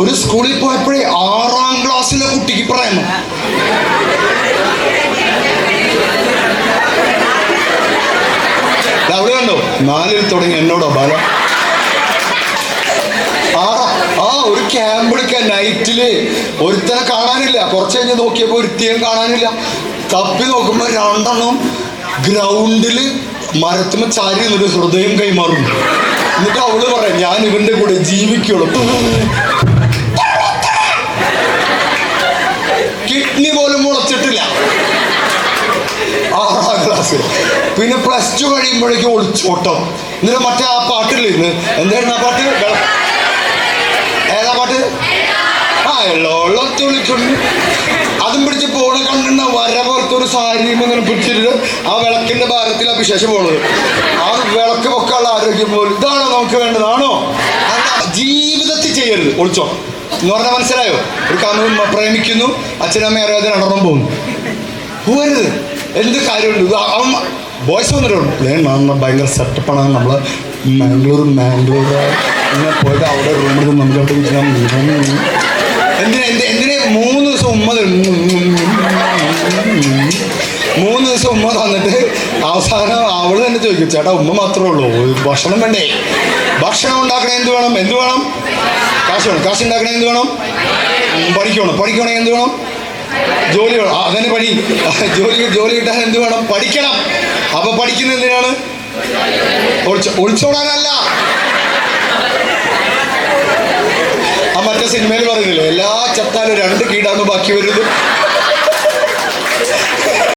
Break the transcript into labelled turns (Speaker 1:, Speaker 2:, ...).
Speaker 1: ഒരു സ്കൂളിൽ പോയപ്പോഴേ 6ാം ക്ലാസ്സിലെ കുട്ടിക്ക് പ്രേമം. അവിടെ കണ്ടോ 4ൽ തുടങ്ങി എന്നോടോ ബാല. ഒരു ക്യാമ്പ് എടുക്കാൻ നൈറ്റില് ഒരുത്തനെ കാണാനില്ല. കുറച്ച് കഴിഞ്ഞ് നോക്കിയപ്പോ ഒരുത്തിയും കാണാനില്ല. തപ്പി നോക്കുമ്പോ 2 ഗ്രൗണ്ടില് മരത്തുമ്പോ ചാരി നിന്നിട്ട് ഹൃദയം കൈമാറും. എന്നിട്ട് അവള് പറയാം ഞാൻ ഇവന്റെ കൂടെ ജീവിക്കുള്ളൂ. കിഡ്നി പോലും മുളച്ചിട്ടില്ല. 6ാം ക്ലാസ്. പിന്നെ +2 കഴിയുമ്പോഴേക്കും ഒളിച്ചോട്ടം. എന്നിട്ട് മറ്റേ ആ പാട്ടില്ലേ ഇന്ന് എന്തായിരുന്നു ആ പാട്ട്? ഏതാ പാട്ട്? എള്ളോളത്തൊളിച്ചുണ്ട്. അതും പിടിച്ച് പോണ കണ്ടിരുന്ന വരപുറത്തൊരു സാരിയും ഇങ്ങനെ പിടിച്ചിട്ട് ആ വിളക്കിന്റെ ഭാരത്തിൽ അഭിശേഷം പോണത്. ആ വിളക്ക് പൊക്കാനുള്ള ആരോഗ്യം പോലും. ഇതാണോ നമുക്ക് വേണ്ടതാണോ? ജീവിതത്തിൽ ചെയ്യരുത് ഒളിച്ചോ എന്ന് പറഞ്ഞാൽ മനസ്സിലായോ? ഒരു കാമുകൻ പ്രേമിക്കുന്നു, അച്ഛനമ്മ അറിയാതെ നടന്നു പോകുന്നു. പോകരുത്. എന്ത് കാര്യമുണ്ട്? ബോയ്സ് വന്നിട്ടുണ്ട് ഭയങ്കര സെറ്റപ്പാണ്. നമ്മൾ മാംഗ്ലൂർ ഇങ്ങനെ പോയിട്ട് അവിടെ റൂമിൽ നമുക്ക് എന്തിനെ 3 ദിവസം ഉമ്മ 3 ദിവസം ഉമ്മ തന്നിട്ട് അവസാനം അവള് തന്നെ ചോദിക്കും ചേട്ടാ ഉമ്മ മാത്രമേ ഉള്ളൂ, ഭക്ഷണം വേണ്ടേ? ഭക്ഷണം ഉണ്ടാക്കണേ എന്ത് വേണം? കാശ് വേണം. കാശ് ഉണ്ടാക്കണേ എന്ത് വേണം? പഠിക്കണേ എന്ത് വേണം? ജോലി വേണം. അതന്നെ പണി. ജോലി കിട്ടാൻ എന്ത് വേണം? പഠിക്കണം. അപ്പൊ പഠിക്കുന്നത് എന്തിനാണ്? ഒളിച്ചോടാനല്ല. ആ മറ്റേ സിനിമയിൽ പറയുന്നില്ലേ എല്ലാ ചത്താലും 2 കീടാന്ന് ബാക്കി വരുന്നത്.